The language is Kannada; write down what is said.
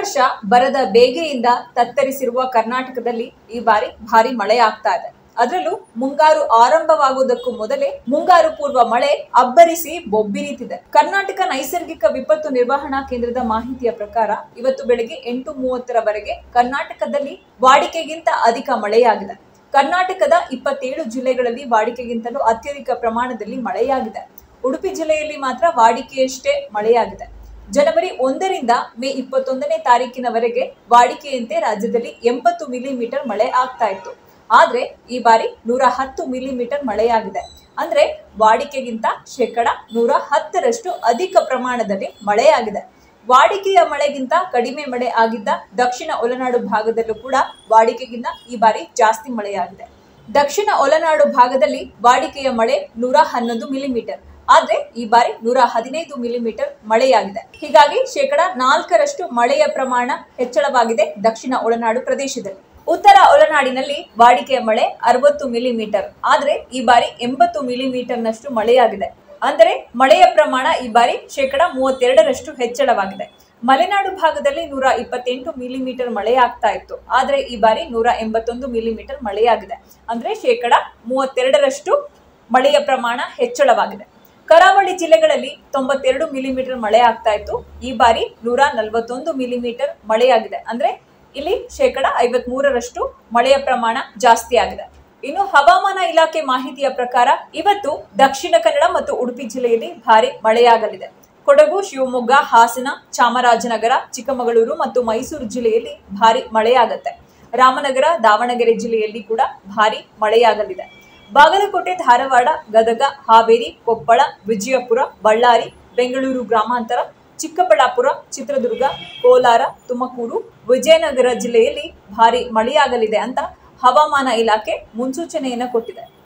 ವರ್ಷ ಬರದ ಬೇಗೆಯಿಂದ ತತ್ತರಿಸಿರುವ ಕರ್ನಾಟಕದಲ್ಲಿ ಈ ಬಾರಿ ಭಾರಿ ಮಳೆ ಆಗ್ತಾ ಇದೆ. ಅದರಲ್ಲೂ ಮುಂಗಾರು ಆರಂಭವಾಗುವುದಕ್ಕೂ ಮೊದಲೇ ಮುಂಗಾರು ಪೂರ್ವ ಮಳೆ ಅಬ್ಬರಿಸಿ ಬೊಬ್ಬಿರಿತಿದೆ. ಕರ್ನಾಟಕ ನೈಸರ್ಗಿಕ ವಿಪತ್ತು ನಿರ್ವಹಣಾ ಕೇಂದ್ರದ ಮಾಹಿತಿಯ ಪ್ರಕಾರ ಇವತ್ತು ಬೆಳಗ್ಗೆ 8:30ರವರೆಗೆ ಕರ್ನಾಟಕದಲ್ಲಿ ವಾಡಿಕೆಗಿಂತ ಅಧಿಕ ಮಳೆಯಾಗಿದೆ. ಕರ್ನಾಟಕದ 27 ಜಿಲ್ಲೆಗಳಲ್ಲಿ ವಾಡಿಕೆಗಿಂತಲೂ ಅತ್ಯಧಿಕ ಪ್ರಮಾಣದಲ್ಲಿ ಮಳೆಯಾಗಿದೆ. ಉಡುಪಿ ಜಿಲ್ಲೆಯಲ್ಲಿ ಮಾತ್ರ ವಾಡಿಕೆಯಷ್ಟೇ ಮಳೆಯಾಗಿದೆ. ಜನವರಿ 1ರಿಂದ ಮೇ 21ನೇ ತಾರೀಕಿನವರೆಗೆ ವಾಡಿಕೆಯಂತೆ ರಾಜ್ಯದಲ್ಲಿ 80 ಮಿಲಿಮೀಟರ್ ಮಳೆ ಆಗ್ತಾ ಇತ್ತು. ಆದ್ರೆ ಈ ಬಾರಿ 110 ಮಿಲಿಮೀಟರ್ ಮಳೆಯಾಗಿದೆ. ಅಂದ್ರೆ ವಾಡಿಕೆಗಿಂತ 110ರಷ್ಟು ಅಧಿಕ ಪ್ರಮಾಣದಲ್ಲಿ ಮಳೆಯಾಗಿದೆ. ವಾಡಿಕೆಯ ಮಳೆಗಿಂತ ಕಡಿಮೆ ಮಳೆ ಆಗಿದ್ದ ದಕ್ಷಿಣ ಒಳನಾಡು ಭಾಗದಲ್ಲೂ ಕೂಡ ವಾಡಿಕೆಗಿಂತ ಈ ಬಾರಿ ಜಾಸ್ತಿ ಮಳೆಯಾಗಿದೆ. ದಕ್ಷಿಣ ಒಳನಾಡು ಭಾಗದಲ್ಲಿ ವಾಡಿಕೆಯ ಮಳೆ 111 ಮಿಲಿಮೀಟರ್. ಆದ್ರೆ ಈ ಬಾರಿ 115 ಮಿಲಿಮೀಟರ್ ಮಳೆಯಾಗಿದೆ. ಹೀಗಾಗಿ 4% ಮಳೆಯ ಪ್ರಮಾಣ ಹೆಚ್ಚಳವಾಗಿದೆ ದಕ್ಷಿಣ ಒಳನಾಡು ಪ್ರದೇಶದಲ್ಲಿ. ಉತ್ತರ ಒಳನಾಡಿನಲ್ಲಿ ವಾಡಿಕೆಯ ಮಳೆ 60 ಮಿಲಿಮೀಟರ್. ಆದ್ರೆ ಈ ಬಾರಿ 80 ಮಿಲಿಮೀಟರ್ನಷ್ಟು ಮಳೆಯಾಗಿದೆ. ಅಂದರೆ ಮಳೆಯ ಪ್ರಮಾಣ ಈ ಬಾರಿ 32% ಹೆಚ್ಚಳವಾಗಿದೆ. ಮಲೆನಾಡು ಭಾಗದಲ್ಲಿ 128 ಮಿಲಿಮೀಟರ್ ಮಳೆಯಾಗ್ತಾ ಇತ್ತು. ಆದ್ರೆ ಈ ಬಾರಿ 181 ಮಿಲಿಮೀಟರ್ ಮಳೆಯಾಗಿದೆ. ಅಂದ್ರೆ 32% ಮಳೆಯ ಪ್ರಮಾಣ ಹೆಚ್ಚಳವಾಗಿದೆ. ಕರಾವಳಿ ಜಿಲ್ಲೆಗಳಲ್ಲಿ 92 ಮಿಲಿಮೀಟರ್ ಮಳೆ ಆಗ್ತಾ ಇತ್ತು. ಈ ಬಾರಿ 141 ಮಿಲಿಮೀಟರ್ ಮಳೆಯಾಗಿದೆ. ಅಂದ್ರೆ ಇಲ್ಲಿ 53% ಮಳೆಯ ಪ್ರಮಾಣ ಜಾಸ್ತಿ ಆಗಿದೆ. ಇನ್ನು ಹವಾಮಾನ ಇಲಾಖೆ ಮಾಹಿತಿಯ ಪ್ರಕಾರ ಇವತ್ತು ದಕ್ಷಿಣ ಕನ್ನಡ ಮತ್ತು ಉಡುಪಿ ಜಿಲ್ಲೆಯಲ್ಲಿ ಭಾರಿ ಮಳೆಯಾಗಲಿದೆ. ಕೊಡಗು, ಶಿವಮೊಗ್ಗ, ಹಾಸನ, ಚಾಮರಾಜನಗರ, ಚಿಕ್ಕಮಗಳೂರು ಮತ್ತು ಮೈಸೂರು ಜಿಲ್ಲೆಯಲ್ಲಿ ಭಾರಿ ಮಳೆಯಾಗುತ್ತೆ. ರಾಮನಗರ, ದಾವಣಗೆರೆ ಜಿಲ್ಲೆಯಲ್ಲಿ ಕೂಡ ಭಾರಿ ಮಳೆಯಾಗಲಿದೆ. ಬಾಗಲಕೋಟೆ, ಧಾರವಾಡ, ಗದಗ, ಹಾವೇರಿ, ಕೊಪ್ಪಳ, ವಿಜಯಪುರ, ಬಳ್ಳಾರಿ, ಬೆಂಗಳೂರು ಗ್ರಾಮಾಂತರ, ಚಿಕ್ಕಬಳ್ಳಾಪುರ, ಚಿತ್ರದುರ್ಗ, ಕೋಲಾರ, ತುಮಕೂರು, ವಿಜಯನಗರ ಜಿಲ್ಲೆಯಲ್ಲಿ ಭಾರಿ ಮಳೆಯಾಗಲಿದೆ ಅಂತ ಹವಾಮಾನ ಇಲಾಖೆ ಮುನ್ಸೂಚನೆಯನ್ನ ಕೊಟ್ಟಿದೆ.